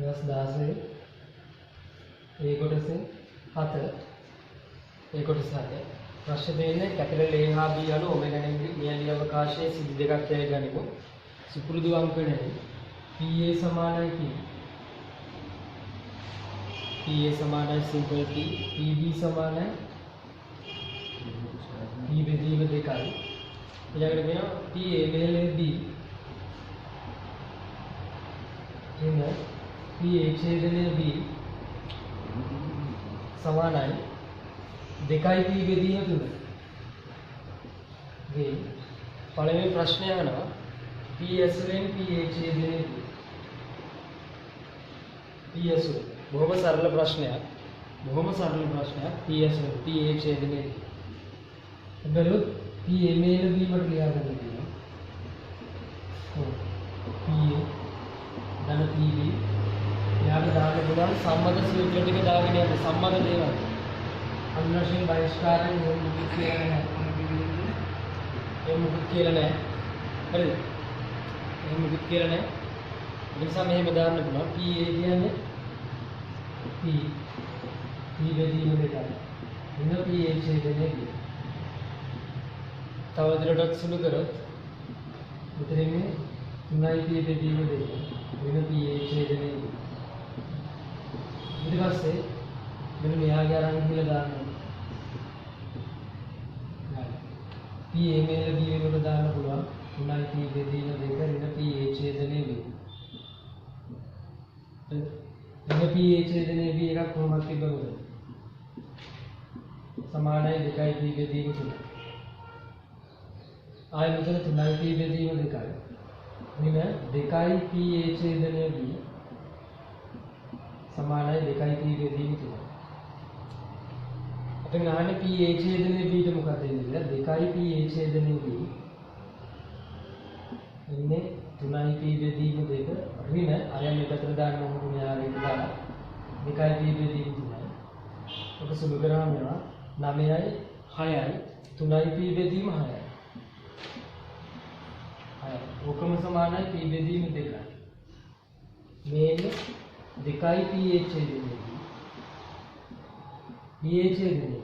16 ඒ කොටසේ 7 ඒ කොටසේ 7 ප්‍රශ්න දෙන්නේ කැපිටල් A හා B අණු ඔමෙගා නියැලී අවකාශයේ සිදු දෙකක් යයි ගනිමු. සුපුරුදු අංකණය PA සමානයි P. PA සමානයි සිම්පල් P. PB සමානයි P බෙදීම 2යි. ඊළඟට වෙනවා PA මෙහෙලේ B. එන PA ඡේදනය B සමානයි 2යි P බෙදීම 3. ගේ පළවෙනි ප්‍රශ්නය අහනවා P ඇසුරෙන් PA ඡේදනය B. P ඇසුර බොහොම සරල ප්‍රශ්නයක්. P ඇසුර PA ඡේදනය B. බැලුවොත් PA මේල බීමට ලියාගන්න තියෙනවා. PA ධන PB යාට දාන්න පුළුවන් සම්මත සූත්‍ර ටික දාගෙන යන්න සම්මත දේවල්. අනුශේෂයෙන් බහිස්කාරයෙන් මොකක්ද කියලා නැහැ. ඒ මොකක්ද කියලා නැහැ. හරිද? ඒ මොකක්ද කියලා නැහැ. ඒ නිසා මෙහෙම දාන්න පුළුවන්. PA කියන්නේ P බෙදීම 2යි. එන PA ඡේදනය B. තව දුරටත් සුළු කරොත් මෙතනින් 3යි P බෙදීම 2. වෙන PA ඡේදනය B. ඊට පස්සේ මෙන්න මෙයාගේ අරන් කියලා දාන්න. PA මේල B වලට දාන්න පුළුවන්. 3යි P බෙදීම 2 වෙන PA ඡේදනය B. වෙන PA ඡේදනය B එකක් කොහොමද තිබුණද? සමානයි 2යි P බෙදීම 3. ආයෙ මෙතන 3යි P බෙදීම 2යි. මෙන්න 2යි PA ඡේදනය B සමානයි 2යි P බෙදීම 3. අපෙන් අහන්නේ PA ඡේදනය B ට මොකක්ද වෙන්නේ කියලා. 2යි PA ඡේදනය B ඉන්නේ 3යි P බෙදීම 2 ඍණ අයන් එකතර දාන්න ඕන මෙයාගේ දාලා 2යි P බෙදීම 3යි. ඔක සුළු කරාම යනවා 9යි 6යි 3යි P බෙදීම 6යි. ඔකම සමානයි P බෙදීම 2යි. මේක 2යි PA ඡේදනය B. PA ඡේදනය B.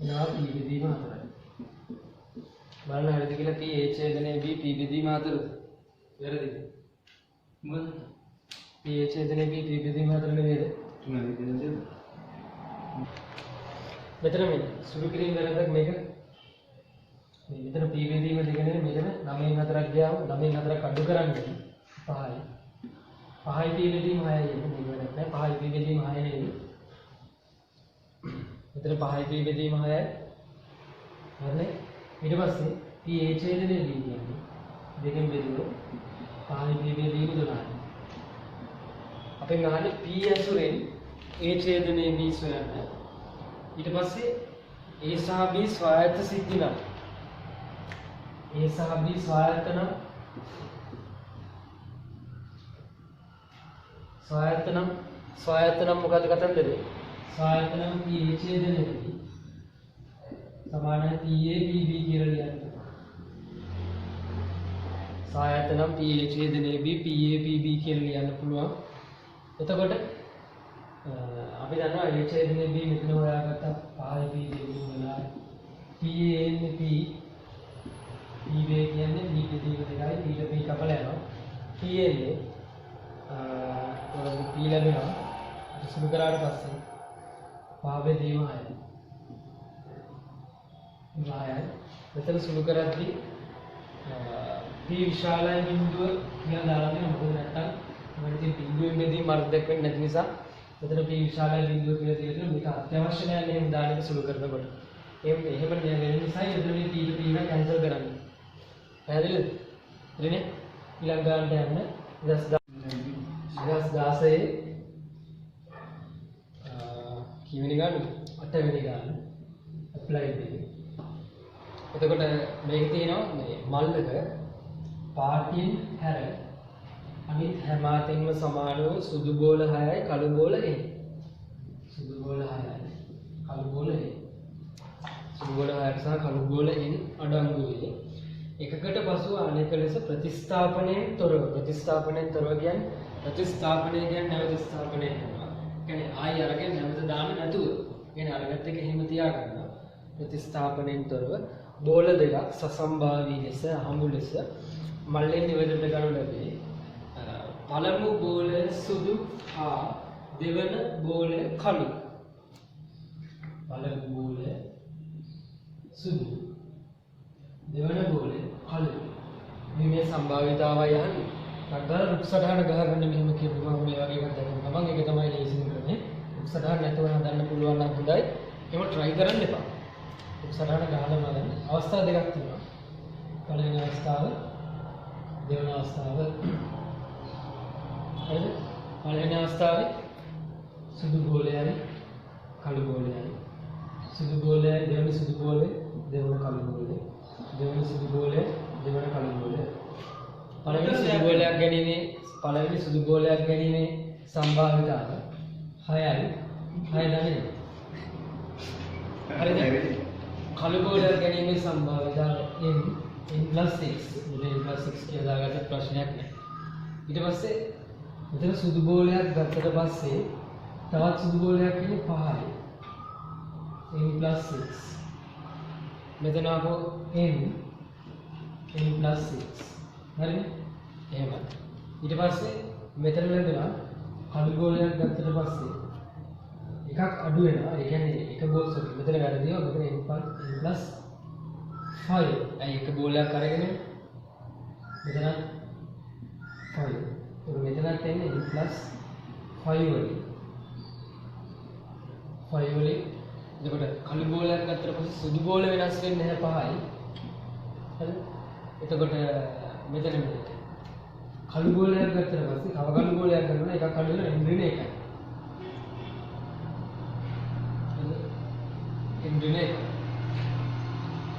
එනවා P බෙදීම 4යි. බලන්න හරිද කියලා PA ඡේදනය B P බෙදීම 4ද? වැරදිද? මොකද? PA ඡේදනය B P බෙදීම 4 නෙවෙයිද? 3යි බෙදීම 2. මෙතන මේ සුළු කිරීම වැරද්දක් මේක. මේ මෙතන P බෙදීම 2 නෙවෙයි මෙතන 9න් 4ක් ගියාම 9න් 4ක් අඩු කරන්නේ 5යි. 5යි P බෙදීම 6යි එන්නේ මේක නැහැ. 5යි P බෙදීම 6යි නෙවෙයි. මෙතන 5යි P බෙදීම 6යි. හරිනේ? ඊට පස්සේ PA ඡේදනය B කියන්නේ දෙකෙන් බෙදුවොත් 5යි P බෙදීම 12යි. අපෙන් අහන්නේ P ඇසුරෙන් A ඡේදනය B සොයන්න. ඊට පස්සේ A සහ B ස්වායත්ත සිද්ධි නම් A සහ B ස්වායත්ත නම් මොකද කතන්දරේ? ස්වායත්ත නම් PA ඡේදනය B සමානයි PA PB කියලා ලියන්න. ස්වායත්ත නම් PA ඡේදනය B PA PB කියලා ලියන්න පුළුවන්. එතකොට අපි දන්නවා A ඡේදනය B මෙතන හොයාගත්තා 5යි P බෙදීම 12යි. PA එන්නේ P PB කියන්නේ B බෙදීම 2යි. P ට P කපලා යනවා. P එන්නේ P ලැබෙනවා. සුළු කරාට පස්සේ 5 බෙදීම 6යි. 9යි. මෙතන සුළු කරද්දී P විශාලයි බිඳුව කියලා දාලා දෙනවා. මොකද නැත්තම් මම ඉතින් බිඳුවෙන් බෙදීම මාර්ග දක්වන්නේ නැති නිසා මෙතන P විශාලයි බිඳුව කියලා තියෙනවා. මේක අත්‍යවශ්‍ය නැහැ නේ එහෙම දාන එක සුළු කරනකොට. එහෙම වෙන නිසා මෙතන මේ P ට P එක කැන්සල් කරන්න. පැහැදිලිද? හරිනේ? ඊළඟ ගානට යන්න 2016 කීවෙනි ගානද? 8 වෙනි ගාන. ඇප්ලයි දෙන්නේ. එතකොට මේක තියෙනවා මේ මල්ලක පාටින් හැර අනිත් හැම අතින්ම සමානව සුදු බෝල 6යි කළු බෝල 1යි. සුදු බෝල 6යි කළු බෝල 1යි. සුදු බෝල 6යි සහ කළු බෝල 1 අඩංගු වෙයි. එකකට පසුව අනෙක ලෙස ප්‍රතිස්ථාපනයෙන් තොරව කියන්නේ ප්‍රතිස්ථාපනය කියන්නේ නැවත ස්ථාපනය කරනවා. කියන්නේ ආයි අරගෙන නැවත දාන්න නැතුව. කියන්නේ අරගත්ත එක එහෙම තියාගන්නවා. ප්‍රතිස්ථාපනයෙන් තොරව බෝල දෙකක් සසම්භාවී ලෙස හමු ලෙස මල්ලෙන් නිවැරදිව ගනු ලැබේ. පළමු බෝලය සුදු හා දෙවන බෝලය කළු. පළමු බෝලය සුදු දෙවන බෝලය කළු. මේ සම්භාවිතාවය යන්නේ. අග්ගල රුක් සටහන ගහගන්න මෙහෙම කියපුවම මේ වගේ එකක් දැකගන්න ගමන් ඒක තමයි ලේසිම ක්‍රමය. රුක් සටහන නැතුව හදන්න පුළුවන් නම් හොඳයි. එහෙම try කරන්න එපා. රුක් සටහන ගහලා බලන්න. අවස්ථා දෙකක් තියෙනවා. පළවෙනි අවස්ථාව දෙවන අවස්ථාව. හරිද? පළවෙනි අවස්ථාවේ සුදු බෝලයයි කළු බෝලයයි. සුදු බෝලයයි දෙවන සුදු බෝලය දෙවන කළු බෝලය. දෙවන සුදු බෝලය දෙවන කළු බෝලය. පළවෙනි සුදු බෝලයක් ගැනීමේ සම්භාවිතාව 6යි. 6 දන්නේ. හරිද? කළු බෝලයක් ගැනීමේ සම්භාවිතාව n+6. මේ n+6 කියලා දාගත්ත ප්‍රශ්නයක් නෑ. ඊට පස්සේ මෙතන සුදු බෝලයක් ගත්තට පස්සේ තවත් සුදු බෝලයක් කියන්නේ 5යි. n+6. මෙතන ආපහු n+6. හරිද? එහෙමයි. ඊට පස්සේ මෙතන ලැබෙනවා කළු බෝලයක් ගත්තට පස්සේ එකක් අඩු වෙනවා. ඒ කියන්නේ එක බෝල් සොරි මෙතන වැරදිනවා. මෙතන n+5. ඇයි එක බෝලයක් අරගෙන මෙතන 5. ඒක මෙතනත් එන්නේ n+5 වලින්. 5 වලින් එතකොට කළු බෝලයක් ගත්තට පස්සේ සුදු බෝල වෙනස් වෙන්නේ නැහැ 5යි. හරිද? එතකොට මෙතන කළු බෝලයක් ගත්තට පස්සේ තව කළු බෝලයක් ගන්නවා එකක් අඩු වෙනවා n ඍණ 1යි. n ඍණ 1.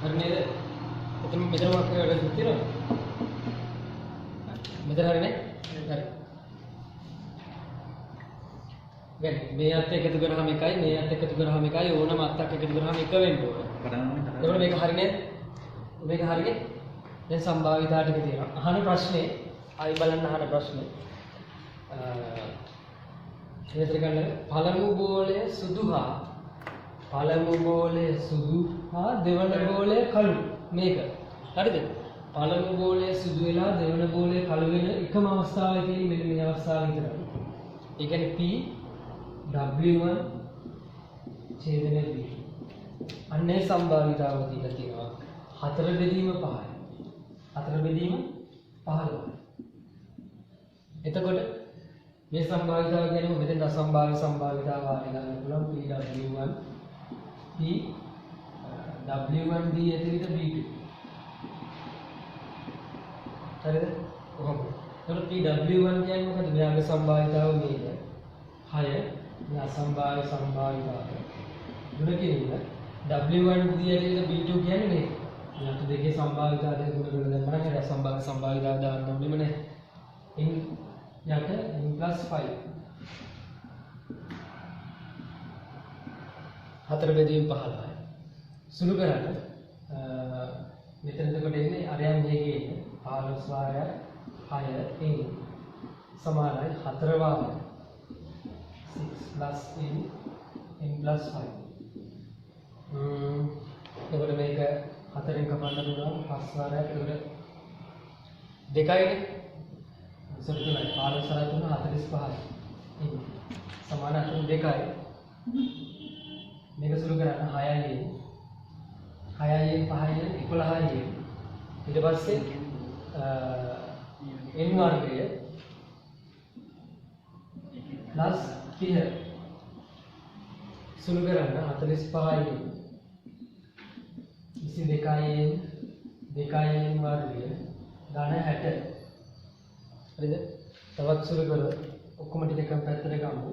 හරි නේද? මෙතන මොකක්ද වැඩක් තියෙනවද? මෙතන හරිනේ? හරි. දැන් මේ අත් එකතු කරාම එකයි මේ අත් එකතු කරාම එකයි ඕනම අත්තක් එකතු කරාම එක වෙන්න ඕන. එතකොට මේක හරිනේ? මේක හරිනේ? දැන් සම්භාවිතා ටික තියෙනවා. අහන ප්‍රශ්නේ ආයි බලන්න අහන ප්‍රශ්නේ. මෙතන ගන්න පළමු බෝලය සුදු හා දෙවන බෝලය කළු. මේක. හරිද? පළමු බෝලය සුදු වෙලා දෙවන බෝලය කළු වෙන එකම අවස්ථාවේ තියෙන මෙන්න මේ අවස්ථාව විතරයි. ඒ කියන්නේ P W1 ඡේදන B. අන්නේ සම්භාවිතාව දීලා තියෙනවා. 4 බෙදීම 5යි. 4 බෙදීම 15යි. එතකොට මේ සම්භාවිතාව කියන්නේ මෙතෙන් අසම්භාව්‍ය සම්භාවිතාව ආරගෙන ගන්න පුළුවන් PW1 P W1 D ඇතුළත B2. හරිද? කොහොමද? එතකොට PW1 කියන්නේ මොකද? මෙයාගේ සම්භාවිතාව මේක. 6 මේ අසම්භාව්‍ය සම්භාවිතාව. දුන කියන්නේ W1 D ඇතුළත B2 කියන්නේ මේක. යතු දෙකේ සම්භාවිතාව දෙක ගුණ කරලා දැම්ම නම් ඒ අසම්භාව්‍ය සම්භාවිතාව දාන්න ඕනෙම නැහැ. int යට n+5 4 බෙදීම 15යි. සුළු කරන්න මෙතන එතකොට එන්නේ අරයන් දෙකේ ඉන්නේ 15 වාරය 6 n සමානයි 4 වාරය 6 n+5. එතකොට මේක 4ෙන් කපන්න පුළුවන් 5 වාරයක්. එතකොට දෙකයිනේ සොරි තුනයි 15 සහ 3 45යි. සමාන 2යි. මේක සුළු කරන්න 6යි 5යි 11යි. ඊට පස්සේ n වර්ගය plus 30 සුළු කරන්න 45යි 22යි n වර්ගය ධන 60. හරිද? තවත් සුළු කරලා ඔක්කොම ටික එකම පැත්තට ගමු.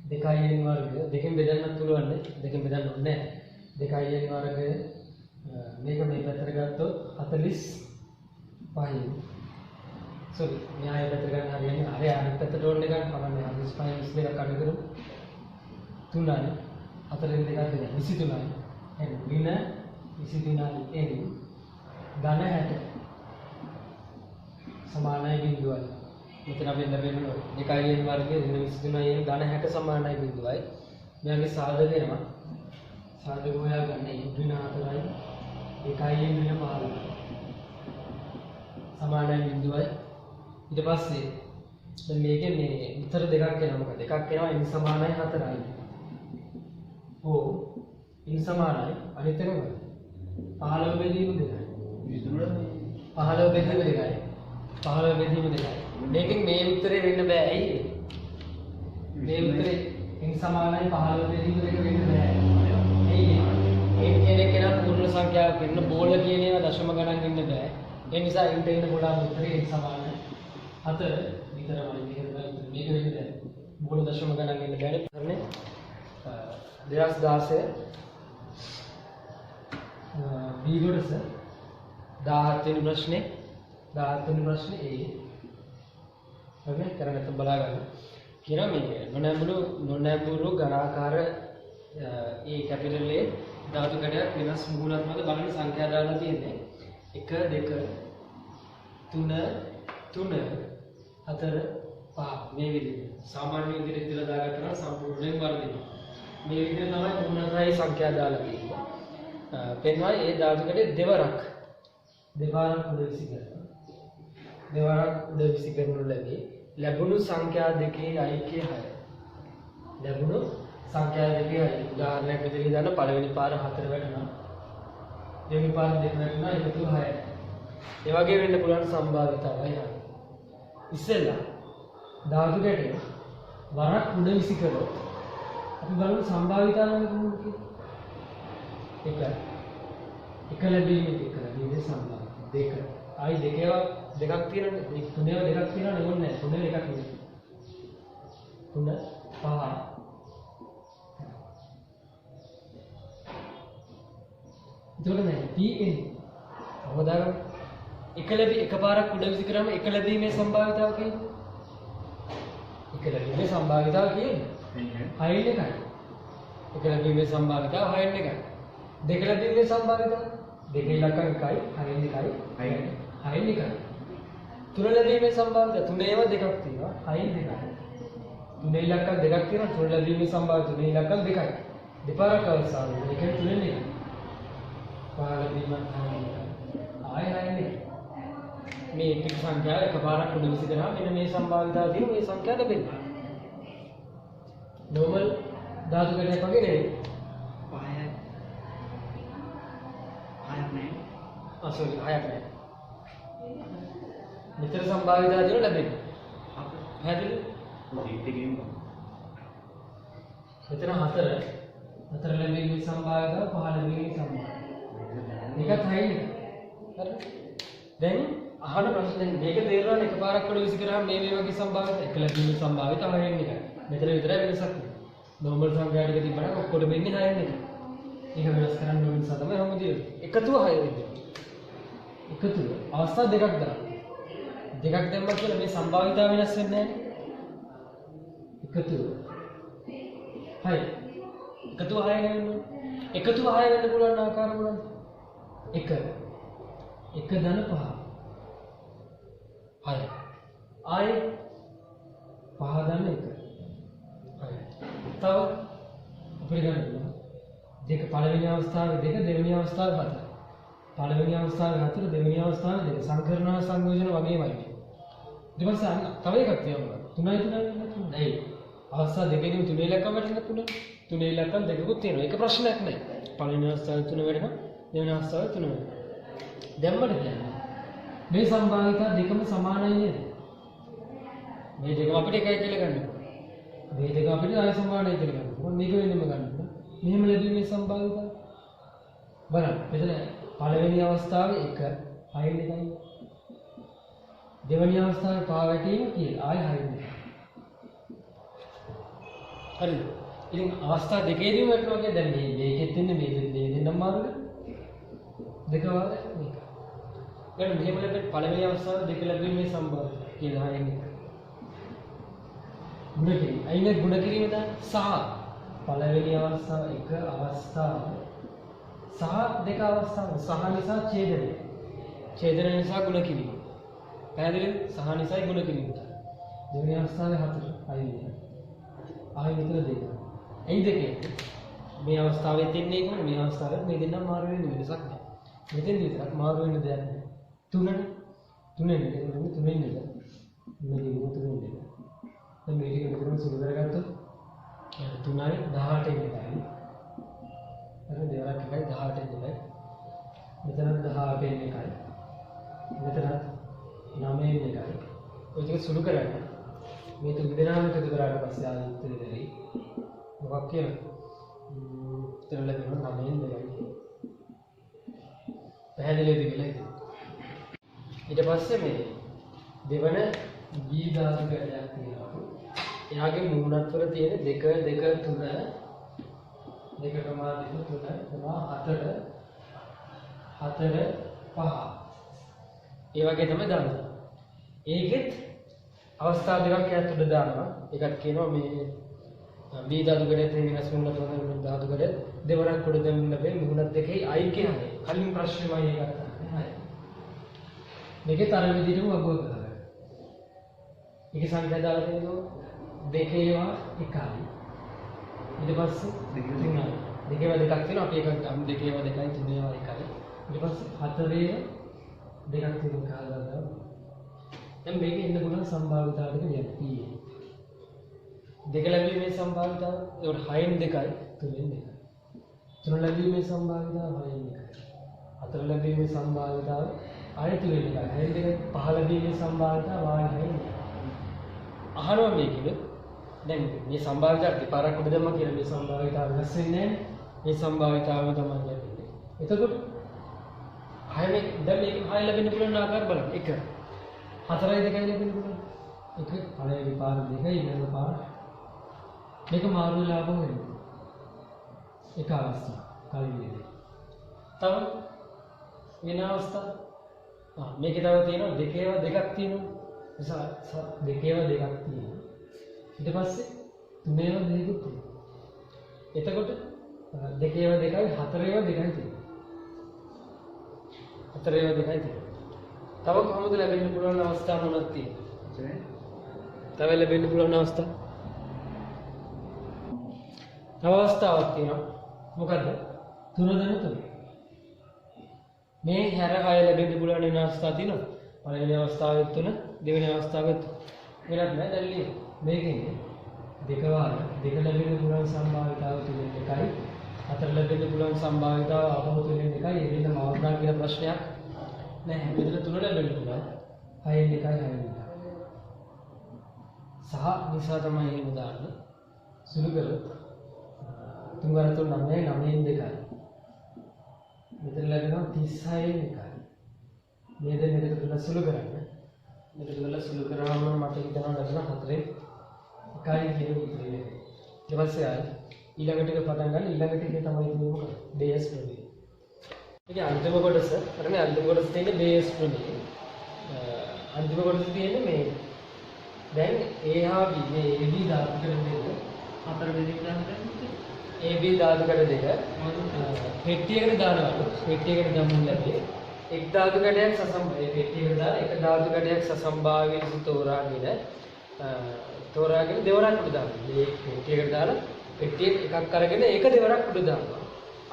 2යි n වර්ගය දෙකෙන් බෙදන්නත් පුළුවන් නේ. දෙකෙන් බෙදන්න ඕනේ නැහැ. 2යි n වර්ගය මේක මේ පැත්තට ගත්තොත් 45යි. සෝරි න්‍යාය පැත්තට ගන්න හරියන්නේ. අර අනිත් පැත්තට ඕනේ ගන්න කමන්නේ 45 දෙකක් අඩු කරමු. 3යි 4ෙන් දෙකක් දෙන්න 23යි. n ඍණ 23යි n ධන 60 සමානයි බිඳුවයි. මෙතන අපි ඉඳගෙන 2n වර්ගයේ 23n ධන 60 සමානයි බිඳුවයි. මෙයාගේ සාධක එනවා. සාධක හොයාගන්න ඍණ 4යි 1n ඍණ 15 සමානයි බිඳුවයි. ඊට පස්සේ දැන් මේකේ මේ උත්තර දෙකක් එනවා. මොකද එකක් එනවා n සමානයි 4යි. ඕ n සමානයි අනිත් එක මොකද? 15 බෙදීම 2යි. 15 බෙදීම 2යි. 15 බෙදීම 2යි. මේකෙන් මේ උත්තරේ වෙන්න බෑ. ඇයි? මේ උත්තරේ n සමානයි 15 බෙදීම 2 වෙන්න බෑ. ඇයි? n කියන එක නම් පූර්ණ සංඛ්‍යාවක් වෙන්න බෝල කියන ඒවා දශම ගණන් වෙන්න බෑ. ඒ නිසා n දෙන්න පුළුවන් උත්තරේ n සමානයි 4 විතරමයි. මේක වෙන්න බෑ. බෝල දශම ගණන් වෙන්න බෑනේ. හරිනේ? 2016 B කොටස 17 වෙනි ප්‍රශ්නේ 17 වෙනි ප්‍රශ්නේ A හරිනේ කරගත්ත බලා ගන්න. කියනවා මේ නොනැඹුරු ගණාකාර A කැපිටල් A ධාතු කඩයක් වෙනස් මුහුණාත්මක බලන සංඛ්‍යා දාලා තියෙන්නේ 1 2 3 3 4 5 මේ විදිහට. සාමාන්‍ය විදිහට ඉඳලා දාගත්තා නම් සම්පූර්ණයෙන් වර්ධිනවා. මේ විදිහට තමයි මුහුණාකාරී සංඛ්‍යා දාලා තියෙන්නේ. පෙන්වයි ඒ ධාතු කඩේ දෙවරක් උඩ විසි කරනවා. දෙවරක් උඩ විසි කරනු ලැබුණු සංඛ්‍යා දෙකේ අයික්‍ය 6. ලැබුණු සංඛ්‍යා දෙකේ අයික්‍ය. උදාහරණයක් විදිහට ගන්න පළවෙනි පාර 4 වැටෙනවා. දෙවෙනි පාර 2 වැටෙනවා. එකතු 6. ඒ වගේ වෙන්න පුළුවන් සම්භාවිතාවයි 6. ඉස්සෙල්ලා ධාතු කඩේ වරක් උඩ විසි කරොත් අපි බලමු සම්භාවිතාවය කොහොමද කියලා. එක ලැබීමේ සම්භාවිතාව 2. ආයි දෙකක් තියෙනනේ. තුනේව දෙකක් තියෙනවනේ ඕනේ නැහැ. තුනේ එකක් නෙවෙයි. 3 5 එතකොට නෑ pn අවදාගන්න. එකපාරක් උඩ විසි කරාම එක ලැබීමේ සම්භාවිතාව කියන්නේ. එක ලැබීමේ සම්භාවිතාව කියන්නේ 6 එකයි. එක ලැබීමේ සම්භාවිතාව 6 එකයි. දෙක ලැබීමේ සම්භාවිතාව 2 ඉලක්කම් 1යි 6 එකයි 6 එකයි. තුන ලැබීමේ සම්භාවිතාව තුනේව දෙකක් තියෙනවා 6 2යි. තුනේ ඉලක්කම් දෙකක් තියෙනවා තුන ලැබීමේ සම්භාවිතාව තුනේ ඉලක්කම් 2යි. දෙපාරක් අවස්ථාව වෙනවා. ඒකෙන් තුනෙන් එක. පාර ලැබීම 6යි. ආයෙ 6යි. මේ ටික සංඛ්‍යාව එකපාරක් උඩ විසි කරාම මෙන්න මේ සම්භාවිතාව තියෙන මේ සංඛ්‍යාව ලැබෙනවා. නෝමල් ධාතු කඩයක් වගේ නෙවෙයි. 6ක් නෑ. මෙතන සම්භාවිතාව දින ලැබෙන්නේ. පැහැදිලිද? මෙතන 4 ලැබීමේ සම්භාවිතාව 5 ලැබීමේ සම්භාවිතාව. එකත් 6 නේ. හරි. දැන් අහන ප්‍රශ්නේ මේක තේරුණානේ එකපාරක් වල විසි කරාම මේ වගේ සම්භාවිතාව එක ලැබීමේ සම්භාවිතාව 6 එකයි. මෙතන විතරයි වෙනසක් තියෙන්නේ. නෝමල් සංඛ්‍යා ටික තිබ්බනම් ඔක්කොටම වෙන්නේ 6 එකයි. ඒක වෙනස් කරන්න ඕන නිසා තමයි හැමදේම. එකතුව 6 වෙන්නේ. එකතුව අවස්ථා දෙකක් දාන්න. දෙකක් දැම්මා කියලා මේ සම්භාවිතාව වෙනස් වෙන්නේ නැහැ. එකතුව 6. එකතුව 6 නෙවෙයි. එකතුව 6 වෙන්න පුළුවන් ආකාර මොනවද? 1 ධන 5 6. ආයි 5 ධන 1 තව අපිට ගන්න දෙක පළවෙනි අවස්ථාවේ 2 දෙවෙනි අවස්ථාවේ 7. පළවෙනි අවස්ථාවේ 4 දෙවෙනි අවස්ථාවේ 2 සංකරණ සංයෝජන වගේමයි. ඊට පස්සේ තව එකක් තියෙනවා. 3යි 3යි නෑ. අවස්ථා දෙකේදීම 3 ඉලක්කම් වැටෙන 3 ඉලක්කම් දෙකකුත් තියෙනවා. ඒක ප්‍රශ්නයක් නෑ. පළවෙනි අවස්ථාවේ 3 වැටෙනවා. දෙවෙනි අවස්ථාවේ 3 වැටෙනවා. දැම්මද කියන්නේ මේ සම්භාවිතා දෙකම සමානයි නේද? මේ දෙකම අපිට එකයි කියලා ගන්න. මේ දෙක අපිට ආය සමානයි කියලා ගන්න. මොකද මේක වෙන්නම ගන්න. මෙහෙම ලැබීමේ සම්භාවිතාව බලන්න. මෙතන පළවෙනි අවස්ථාවේ 1 6 එකයි. දෙවෙනි අවස්ථාවේ පහ වැටීම කියලා ආය 6 එකයි. හරිද? ඉතින් අවස්ථා දෙකේදීම වැටෙනවා කියන්නේ දැන් මේකෙත් ඉන්නේ මේ දෙන්නම් මාරුද? දෙක වාරයක් මේක. දැන් මෙහෙම ලැබෙන පළවෙනි අවස්ථාවේ දෙක ලැබීමේ සම්භාවිතාව කියලා 6 එකයි. ගුණ කිරීම. අයිනේ ගුණ කිරීම දාන්න සහ පළවෙනි අවස්ථාව 1 අවස්ථාව සහ 2 අවස්ථාව සහ නිසා ඡේදනය. ඡේදන නිසා ಗುಣ කිරීම. පැහැදිලිද? සහ නිසායි ಗುಣ කිරීම. දෙවෙනි අවස්ථාවේ 4 අයිනේ. ආයෙ මෙතන 2. ඇයි දෙකේ? මේ අවස්ථාවේ තින්නේ කොහොමද? මේ අවස්ථාවේ මේ දෙන්නම මාරු වෙන්නේ වෙනසක් නැහැ. මෙතෙන් විතරක් මාරු වෙන්න දෙයක් නැහැ. 3නේ. 3නේ නේද? 3නේ නේද? මේ දෙක 3නේ නේද? දැන් මේ ටික මෙතන සුළු කරගත්තොත් 3යි 18 එකයි. අර දෙවරක් එකයි 18 එකයි. මෙතනත් 18 එකයි. මෙතනත් 9 එකයි. ඔය ටික සුළු කරගන්න. මේ තුන් දෙනාම එකතු කරාට පස්සේ ආයෙත් ඉතිරි මොකක් කියනද? ඉතින් ලැබෙනවා 9 2යි. පැහැදිලිද කියලා හිතන්න. ඊට පස්සේ මේ දෙවන G ධාතු කඩයක් තියෙනවා. එයාගේ මූණත් වල තියෙන 2 2 3 2 ප්‍රමාණ 3 4 4 5 ඒ වගේ තමයි දාන්නේ. ඒකෙත් අවස්ථා දෙකක් එයාට උඩ දානවා. එකක් කියනවා මේ B ධාතු කඩේ තියෙන වෙනස් වුණ තුන ධාතු කඩේ දෙවරක් උඩ දෙන්න බෑ. මූණත් දෙකේ icon හරි. කලින් ප්‍රශ්නේමයි එකක් තමයි. හරි. මේකේ තරම් විදිහටම වගුව කරගන්න. ඒකේ සංඛ්‍යා දාලා තියෙනවා දෙකේ ඒවා එකයි. ඊට පස්සේ දෙකේව දෙකක් තියෙනවා. අපි එකක් ගමු. දෙකේව දෙකයි තුනේව එකයි. ඊට පස්සේ හතරේ දෙකක් තියෙනවා කාලා දාලා. දැන් මේකේ ඉන්න පුළුවන් සම්භාවිතාව ටික ලියන්න. P. දෙක ලැබීමේ සම්භාවිතාව ඒකට 6න් 2යි 3න් 2යි. 3 ලැබීමේ සම්භාවිතාව 6න් 2යි. 4 ලැබීමේ සම්භාවිතාව ආයෙ 3න් 2යි. 6න් 2යි 5 ලැබීමේ සම්භාවිතාව ආයෙ 6න් 2යි. අහනවා මේකෙද දැන් මේ සම්භාවිතාව දෙපාරක් උඩ දැම්මා කියලා මේ සම්භාවිතාව වෙනස් වෙන්නේ නැහැ. මේ සම්භාවිතාවම තමයි ලැබෙන්නේ. එතකොට 6 දැන් මේක 6 ලැබෙන්න පුළුවන් ආකාර බලන්න. 1 4යි 2යි ලැබෙන්න පුළුවන්. 1 පළවෙනි පාර 2යි ඊළඟ පාර මේක මාරු වෙලා ආපහු එන්නේ. එක අවස්ථාවක් කලින් ඉන්නේ. තව වෙන අවස්ථා මේකේ තව තියෙනවා දෙකේව දෙකක් තියෙනවා. නිසා දෙකේව දෙකක් තියෙනවා. ඊට පස්සේ තුනේව දෙකක් තියෙනවා. එතකොට දෙකේව දෙකයි හතරේව දෙකයි තියෙනවා. හතරේව දෙකයි තියෙනවා. තව කොහොමද ලැබෙන්න පුළුවන් අවස්ථා මොනවද තියෙන්නේ? තව ලැබෙන්න පුළුවන් අවස්ථා තව අවස්ථාවක් තියෙනවා. මොකද්ද? 3 මේ හැර 6 ලැබෙන්න පුළුවන් වෙන අවස්ථා තියෙනවා. පළවෙනි අවස්ථාවේ 3, දෙවෙනි අවස්ථාවේ 3. වෙනත් නෑ දැන් ලියන්න. මේකෙන්නේ දෙක වාර දෙක ලැබෙන්න පුළුවන් සම්භාවිතාව 3න් 1යි. 4 ලැබෙන්න පුළුවන් සම්භාවිතාව ආපහු 3න් 1යි. ඒ දෙන්න මාර්ගා කියන ප්‍රශ්නයක් නෑ. මෙතන 3 ලැබෙන්න පුළුවන්. 6න් 1යි 6න් 1යි. සහ නිසා තමයි එහෙම දාන්නේ. සුළු කරොත් 3 වර 3 9යි 9න් 2යි. මෙතන ලැබෙනවා 36න් 1යි. මේ දෙන්න එකතු කරලා සුළු කරන්න. එකතු කරලා සුළු කරාම මට හිතෙනවා ලැබෙනවා 4න් 1යි කියන උත්තරය. ඊට පස්සේ ආයි ඊළඟ ටික පටන් ගන්න. ඊළඟ ටිකේ තමයි තියෙන්නේ මොකක්ද? බේස් ප්‍රමේය. ඒකේ අන්තිම කොටස අරනේ අන්තිම කොටස තියෙන්නේ බේස් ප්‍රමේය. අන්තිම කොටස තියෙන්නේ මේ දැන් A හා B මේ AB ධාතු කඩ දෙක හතර දෙකක් ගන්න AB ධාතු කඩ දෙක පෙට්ටියකට දානවා. පෙට්ටියකට දැම්මම ලැබෙන්නේ එක් ධාතු කඩයක් සසම්භාවය. පෙට්ටියකට දාලා එක ධාතු කඩයක් සසම්භාවයෙන් තෝරාගෙන දෙවරක් උඩ දානවා. මේ පෙට්ටියකට දාලා පෙට්ටිය එකක් අරගෙන ඒක දෙවරක් උඩ දානවා.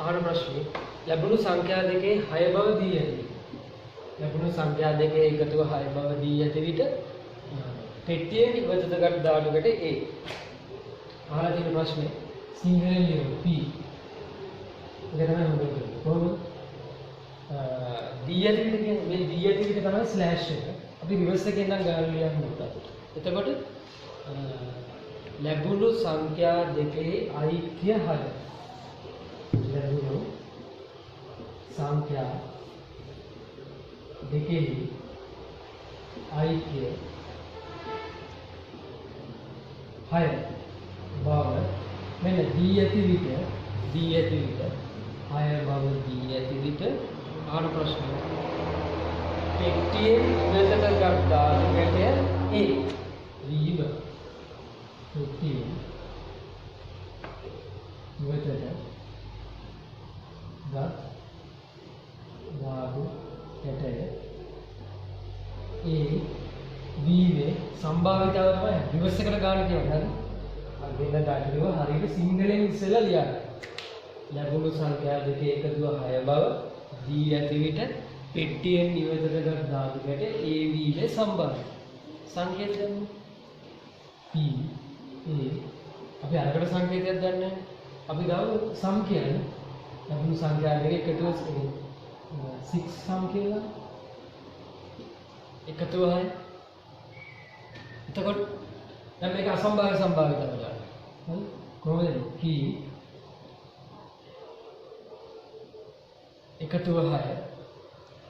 අහන ප්‍රශ්නේ ලැබුණු සංඛ්‍යා දෙකේ 6 බව දී ඇති. ලැබුණු සංඛ්‍යා දෙකේ එකතුව 6 බව දී ඇති විට පෙට්ටියේ ඉවතකට ධාතුකට A. අහලා තියෙන ප්‍රශ්නේ සිංහලෙන් ලියමු P. ඒක තමයි හොඳ කරන්නේ. කොහොමද? දී ඇති විට කියන්නේ මේ දී ඇති විට තමයි ස්ලෑෂ් එක. අපි රිවර්ස් එකෙන් නම් ගාන ලියන්න ඕනේ. එතකොට ලැබුණු සංඛ්‍යා දෙකේ ඓක්‍ය හය. ලැබුණු සංඛ්‍යා දෙකේ ඓක්‍ය 6 බව මෙන්න දී ඇති විට 6 බව දී ඇති විට ආන ප්‍රශ්න පෙට්ටියේ ඉවතට ගත් ධාතු කැටය A වීම පෙට්ටියේ ඉවතට ගත් ධාතු කැටය සම්භාවිතාව තමයි රිවර්ස් එකට ගන්න කියන්නේ. හරි. අර දෙන්න ගන්නවා හරියට සිංහලෙන් ඉස්සෙල්ලා ලියන්න. ලැබුණු සංඛ්‍යා දෙකේ එකතුව 6 බව දී ඇති විට පෙට්ටියෙන් නියෝජනගත ධාතුකට AB වේ සම්බන්ධ. සංකේත දෙන්න. P A අපි අරකට සංකේතයක් දන්නේ නැහැ. අපි ගාව සම් කියන්නේ ලැබුණු සංඛ්‍යා දෙකේ එකතුව 6 සම් කියලා. එකතුව 6. එතකොට දැන් මේක අසම්භාව්‍ය සම්භාවිතාව ගන්න. හරි? කොහොමද? P එකතුව 6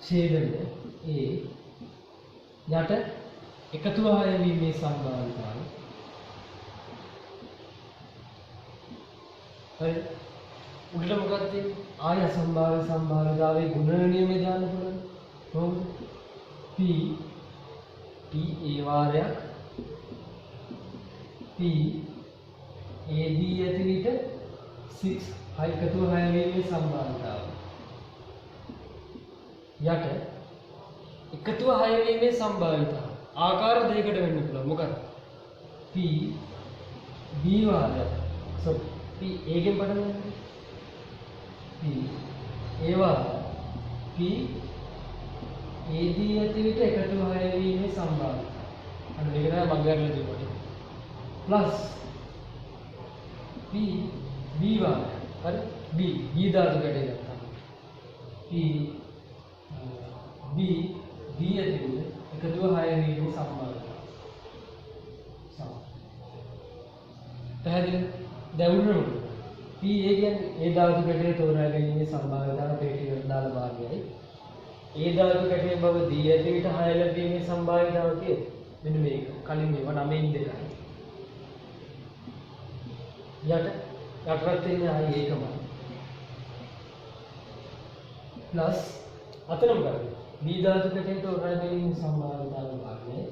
ඡේදය A යට එකතුව 6 වීමේ සම්භාවිතාව. හරි. උඩට මොකක්ද තියෙන්නේ? ආය අසම්භාව්‍ය සම්භාවිතාවේ ගුණන නියමය දාන්න පුළුවන්. කොහොමද? P A වාරයක් P AD ඇති විට 6 එකතුව 6 වීමේ සම්භාවිතාව. යට එකතුව 6 වීමේ සම්භාවිතාව ආකාර දෙකකට වෙන්න පුළුවන්. මොකක්ද? P B වාරයක්. so P A ගෙන් පටන් ගන්න. P A වාරයක් P AD ඇති විට එකතුව 6 වීමේ සම්භාවිතාව. අන්න මේක තමයි මම ගන්න දෙන්නේ. plus P B වාරයක්. හරි? B ධාතු කැටේ ගත්තා. P B D ඇති විට එකතුව 6 වීමේ සම්භාවිතාව. පැහැදිලිද? දැන් උඩට P A කියන්නේ ඒ ධාතු කැටේ තෝරා ගැනීමේ සම්භාවිතාව පෙට්ටියට දාලා භාගයයි. ඒ ධාතු කැටේ බව D ඇති විට 6 ලැබීමේ සම්භාවිතාව කියන්නේ මෙන්න මේක. කලින් මේව 9න් 2යි. යටට තියෙන ආයි ඒකමයි. plus අතනම කරගන්න. B ධාතු කැටේ තෝරා ගැනීමේ සම්භාවිතාව භාගයයි.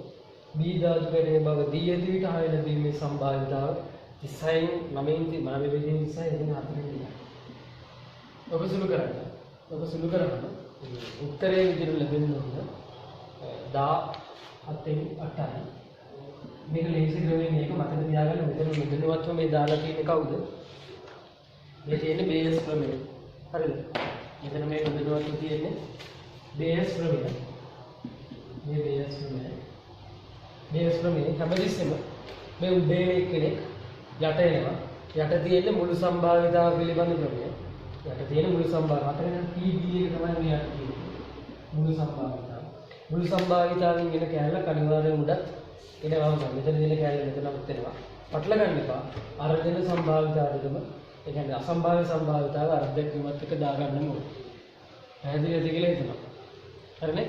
B ධාතු කැටේ බව D ඇති විට 6 ලැබීමේ සම්භාවිතාව 36න් 9න් 9 වෙනින් 36 එදින 4 ඔබ සුළු කරන්න. ඔබ සුළු කරාම උත්තරයේ විදිහට ලැබෙන්න ඕන 17න් 8යි. මේක ලේසි ක්‍රමයෙන් මේක මතක තියාගන්න. මෙතන මෙතනවත් මේ දාලා තියෙන්නේ කවුද? මේ තියෙන්නේ බේස් ක්‍රමය. හරිද? මෙතන මේ මෙතනවත් තියෙන්නේ බේස් ක්‍රමය. මේ බේස් ක්‍රමය. බේස් ක්‍රමය හැමදෙස්සෙම මේ උදේ කෙනෙක් යට එනවා. යට තියෙන්නේ මුළු සම්භාවිතාව පිළිබඳ ක්‍රමය. යට තියෙන මුළු සම්භාවිතාව. අතන PB එක තමයි මේ යට තියෙන්නේ. මුළු සම්භාවිතාව. මුළු සම්භාවිතාවෙන් එන කැලල අනිවාර්යෙන් උඩත් එනවා. මෙතන දෙන කැලල මෙතනත් එනවා. පටල ගන්න එපා. අර දෙන සම්භාවිතාවෙදම ඒ කියන්නේ අසම්භාව්‍ය සම්භාවිතාව අර්ධ ක්‍රමත් එක දාගන්න ඕනේ. පැහැදිලිද කියලා හිතනවා. හරිනේ?